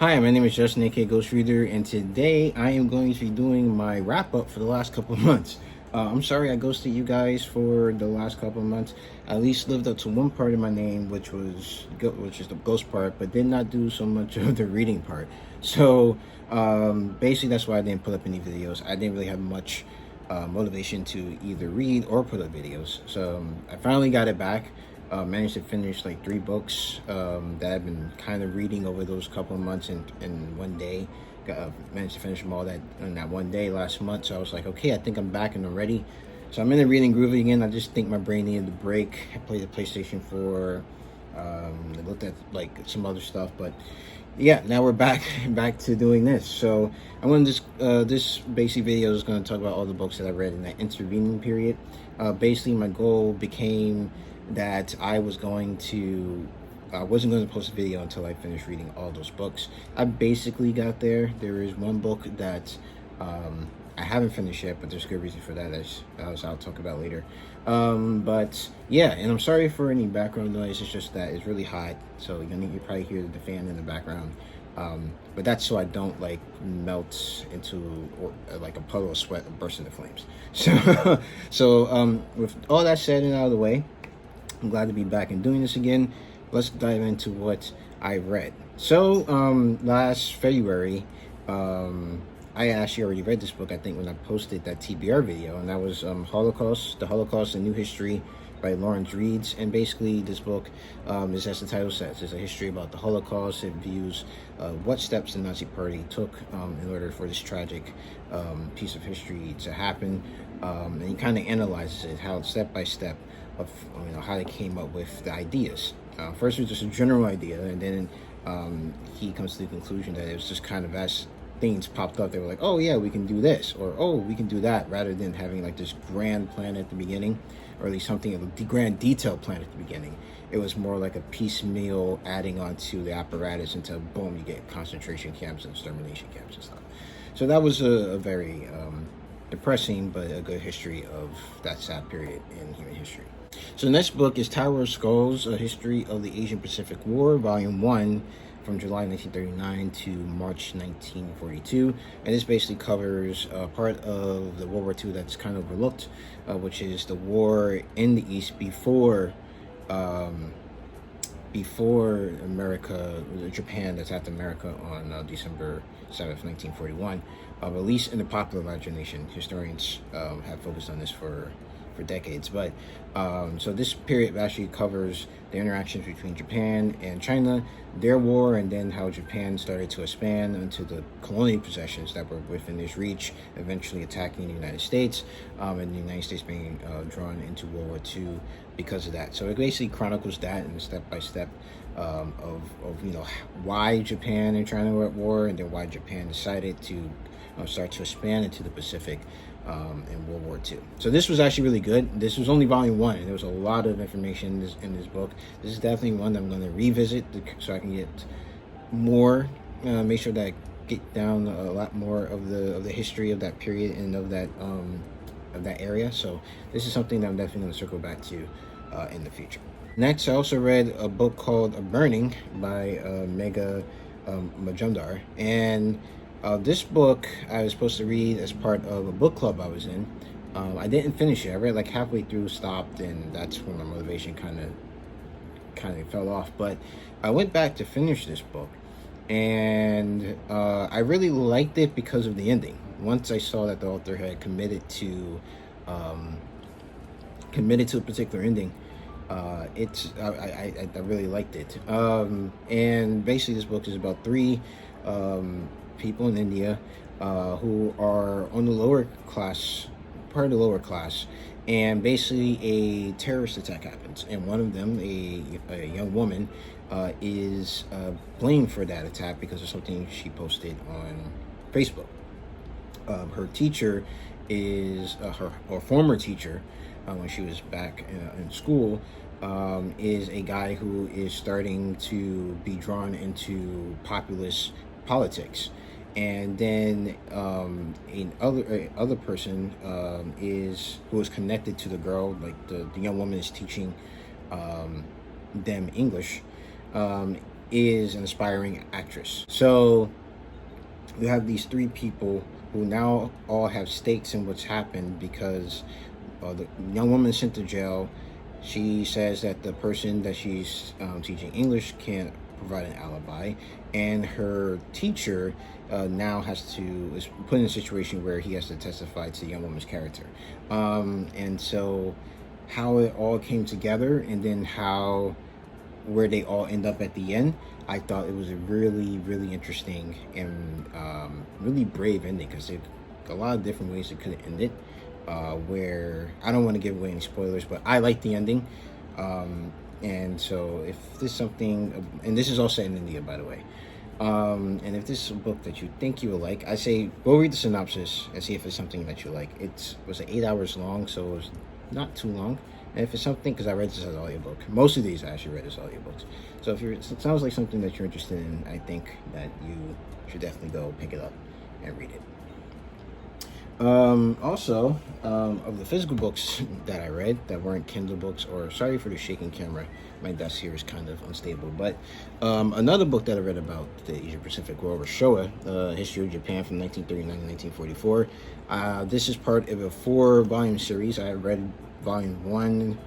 Hi, my name is Justin, aka Ghost Reader, and today I am going to be doing my wrap up for the last couple of months. I'm sorry I ghosted you guys for the last couple of months. I at least lived up to one part of my name, which is the ghost part, but did not do so much of the reading part. So basically, that's why I didn't put up any videos. I didn't really have much motivation to either read or put up videos. So I finally got it back. Managed to finish like 3 books that I've been kind of reading over those couple of months in one day. Managed to finish them all in that one day last month. So I was like, okay, I think I'm back and I'm ready. So I'm in the reading groove again. I just think my brain needed a break. I played the PlayStation 4. I looked at like some other stuff, but yeah, now we're back to doing this. So I want to this basic video is going to talk about all the books that I read in that intervening period. Basically, my goal became that I wasn't going to post a video until I finished reading all those books. I basically got there. There is one book that I haven't finished yet, but there's good reason for that, as I'll talk about later. But yeah, and I'm sorry for any background noise. It's just that it's really hot, so you probably hear the fan in the background. But that's so I don't like melt into like a puddle of sweat and burst into flames. So with all that said and out of the way, I'm glad to be back and doing this again. Let's dive into what I read. So last February, I actually already read this book, I think, when I posted that TBR video, and that was Holocaust, The Holocaust, The New History by Lawrence Reeds. And basically this book is, as the title says, is a history about the Holocaust. It views what steps the Nazi Party took in order for this tragic piece of history to happen. And he kind of analyzes it, how step by step of how they came up with the ideas. First it was just a general idea, and then he comes to the conclusion that it was just kind of as things popped up, they were like, oh yeah, we can do this, or oh, we can do that, rather than having like this grand plan at the beginning, or at least something of a grand detailed plan at the beginning. It was more like a piecemeal adding on to the apparatus until boom, you get concentration camps and extermination camps and stuff. So that was a very depressing but a good history of that sad period in human history. So the next book is Tower of Skulls, A History of the Asian Pacific War, Volume 1, from July 1939 to March 1942. And this basically covers part of the World War II that's kind of overlooked, which is the war in the East before America, Japan attacked America on December 7th, 1941. At least in the popular imagination, historians have focused on this for decades. But so this period actually covers the interactions between Japan and China, their war, and then how Japan started to expand into the colonial possessions that were within its reach, eventually attacking the United States, and the United States being drawn into World War II because of that. So it basically chronicles that in a step-by-step of why Japan and China were at war, and then why Japan decided to start to expand into the Pacific in World War II. So this was actually really good. This was only volume 1, and there was a lot of information in this book. This is definitely one that I'm going to revisit so I can get more, make sure that I get down a lot more of the history of that period and of that area. So this is something that I'm definitely going to circle back to in the future. Next, I also read a book called A Burning by Megha Majumdar, and this book I was supposed to read as part of a book club I was in. I didn't finish it. I read like halfway through, stopped, and that's when my motivation kind of fell off. But I went back to finish this book, and I really liked it because of the ending. Once I saw that the author had committed to a particular ending, I really liked it. And basically, this book is about 3 people in India who are on the lower class, part of the lower class, and basically a terrorist attack happens, and one of them, a young woman, is blamed for that attack because of something she posted on Facebook. Her teacher is her former teacher when she was back in school, is a guy who is starting to be drawn into populist politics. And then other person who is connected to the girl, like the young woman is teaching them English, is an aspiring actress. So you have these three people who now all have stakes in what's happened because the young woman is sent to jail. She says that the person that she's teaching English can't provide an alibi, and her teacher now is put in a situation where he has to testify to the young woman's character. And so how it all came together, and then where they all end up at the end, I thought it was a really, really interesting and really brave ending, because there's a lot of different ways it could have ended. Where I don't want to give away any spoilers, but I like the ending. And so if this is something, and this is all set in India, by the way, and if this is a book that you think you will like, I say go read the synopsis and see if it's something that you like. It was 8 hours long, so it was not too long. And if it's something, because I read this as an audiobook, most of these I actually read as audiobooks. So if it sounds like something that you're interested in, I think that you should definitely go pick it up and read it. Also, of the physical books that I read that weren't Kindle books, or sorry for the shaking camera, my desk here is kind of unstable, but another book that I read about the Asia Pacific War was Showa, History of Japan from 1939 to 1944. This is part of a 4-volume series. I read volume 1,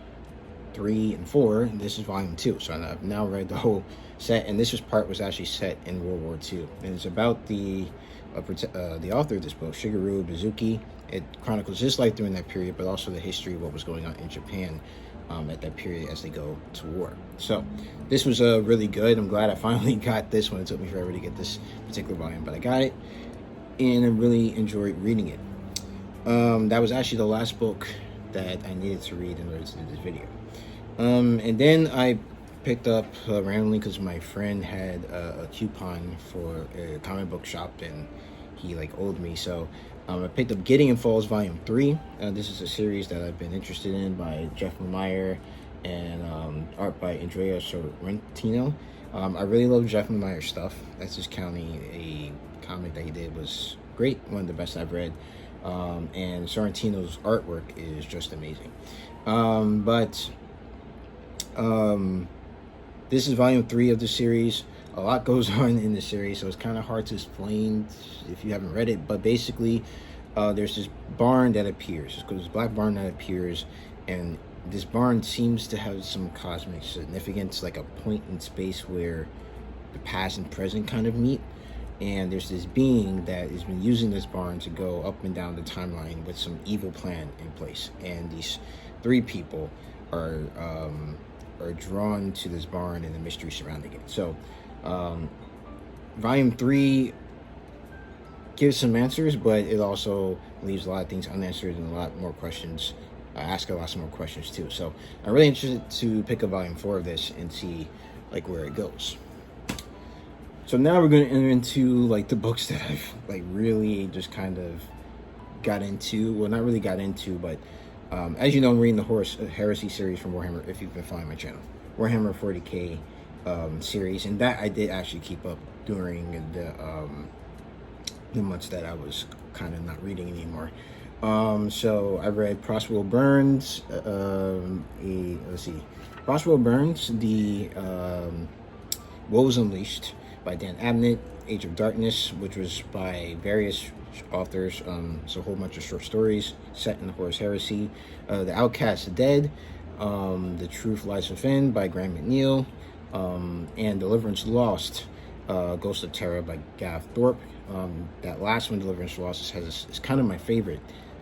3, and 4. This is volume 2, so I've now read the whole set, and this was actually set in World War II, and it's about the author of this book, Shigeru Mizuki. It chronicles his life during that period, but also the history of what was going on in Japan at that period as they go to war. So this was really good. I'm glad I finally got this one. It took me forever to get this particular volume, but I got it, and I really enjoyed reading it. That was actually the last book that I needed to read in order to do this video. And then I picked up randomly, because my friend had a coupon for a comic book shop, and he owed me, so I picked up Gideon Falls Volume 3. This is a series that I've been interested in, by Jeff Lemire and art by Andrea Sorrentino. I really love Jeff Lemire's stuff. That's Just County, a comic that he did, was great, one of the best I've read. And Sorrentino's artwork is just amazing. This is volume 3 of the series. A lot goes on in the series, so it's kind of hard to explain if you haven't read it. But basically, there's this barn that appears. There's this black barn that appears, and this barn seems to have some cosmic significance, like a point in space where the past and present kind of meet. And there's this being that has been using this barn to go up and down the timeline with some evil plan in place. And these 3 people are drawn to this barn and the mystery surrounding it. So volume 3 gives some answers, but it also leaves a lot of things unanswered and a lot more questions. Ask a lot more questions too. So I'm really interested to pick up volume 4 of this and see where it goes. So now we're going to enter into the books that I've really just kind of got into. Well, not really got into, but as you know, I'm reading the Horus Heresy series from Warhammer, if you've been following my channel. Warhammer 40k series, and that I did actually keep up during the months that I was kind of not reading anymore. So I read Prospero Burns, Prospero Burns, the Woes Unleashed by Dan Abnett, Age of Darkness, which was by various authors. It's a whole bunch of short stories set in the Horus Heresy. The Outcast Dead, The Truth Lies Within by Graham McNeil, and Deliverance Lost, Ghost of Terra by Gav Thorpe. That last one, Deliverance Lost, is kind of my favorite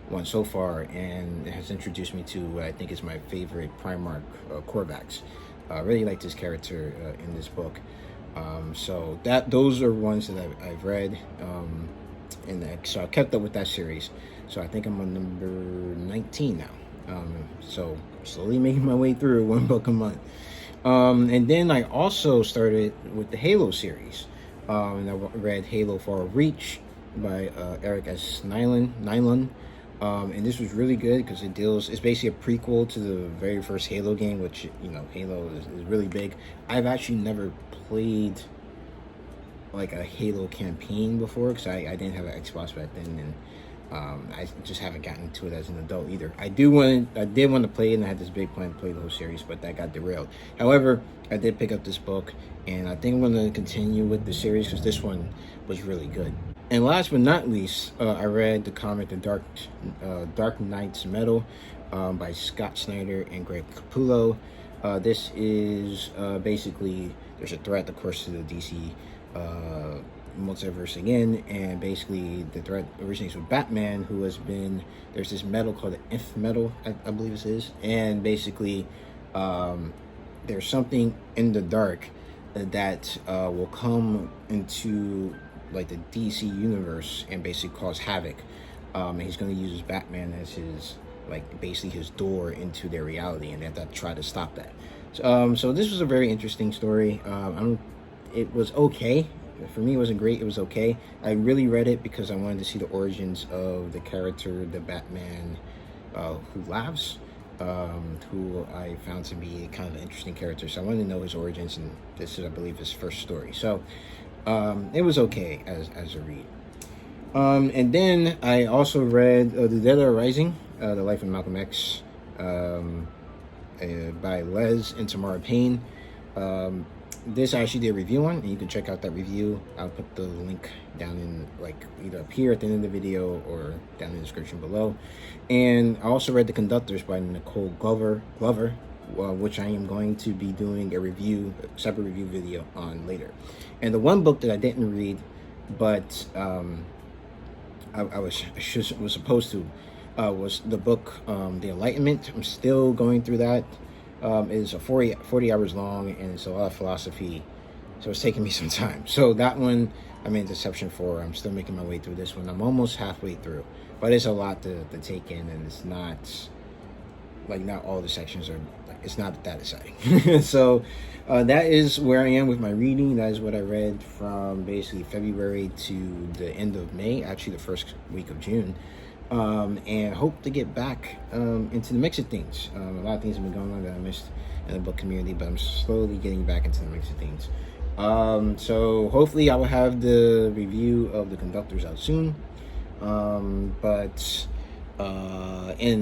one so far, and it has introduced me to what I think is my favorite Primarch, Korvax. I really like this character in this book. So those are ones that I've read, so I kept up with that series. So I think I'm on number 19 now. So slowly making my way through one book a month. And then I also started with the Halo series. And I read Halo Far Reach by Eric S. Nylund. And this was really good because it's basically a prequel to the very first Halo game, which, Halo is really big. I've actually never played a Halo campaign before, because I didn't have an Xbox back then, I just haven't gotten to it as an adult either. I did want to play it, and I had this big plan to play the whole series, but that got derailed. However, I did pick up this book, and I think I'm going to continue with the series because this one was really good. And last but not least, I read the comic The Dark Knight's Metal by Scott Snyder and Greg Capullo. This is basically, there's a threat, of course, to the DC multiverse again, and basically the threat originates with Batman, who has been, there's this metal called the Nth metal, I believe this is, and basically there's something in the dark that will come into like the DC universe and basically cause havoc, and he's going to use Batman as his, like, basically his door into their reality, and they have to try to stop that. So this was a very interesting story. It was okay. For me, it wasn't great. It was okay. I really read it because I wanted to see the origins of the character, the Batman who laughs, who I found to be kind of an interesting character. So I wanted to know his origins, and this is, I believe, his first story. So it was okay as a read. And then I also read The Dead Are Rising, The Life of Malcolm X, by Les and Tamara Payne. This I actually did a review on, and you can check out that review. I'll put the link down in, like, either up here at the end of the video or down in the description below. And I also read The Conductors by Nicole Glover, which I am going to be doing a separate review video on later. And the one book that I didn't read, but I was supposed to, was the book The Enlightenment. I'm still going through that. It's a 40 hours long, and it's a lot of philosophy, so it's taking me some time. So that one, I'm in Deception 4. I'm still making my way through this one. I'm almost halfway through, but it's a lot to take in, and it's not, like, not all the sections are, it's not that exciting. So that is where I am with my reading. That is what I read from basically February to the end of May, actually the first week of June. And hope to get back into the mix of things. A lot of things have been going on that I missed in the book community, but I'm slowly getting back into the mix of things. So hopefully I will have the review of The Conductors out soon. And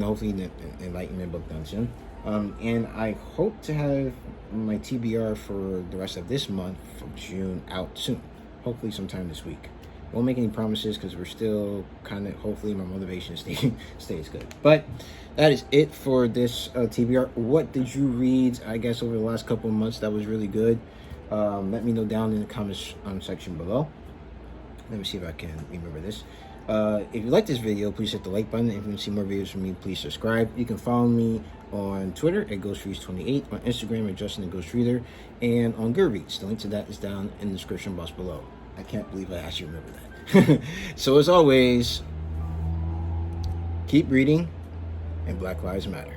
hopefully the Enlightenment book done soon. And I hope to have my TBR for the rest of this month of June out soon. Hopefully sometime this week. Won't make any promises because we're still kind of, hopefully my motivation stays good. But that is it for this TBR. What did you read, I guess, over the last couple of months that was really good? Let me know down in the comments section below. Let me see if I can remember this. If you like this video, please hit the like button. If you want to see more videos from me, please subscribe. You can follow me on Twitter at GhostReads28, on Instagram at Justin the Ghost Reader, and on Goodreads. The link to that is down in the description box below. I can't believe I actually remember that. So as always, keep reading, and Black Lives Matter.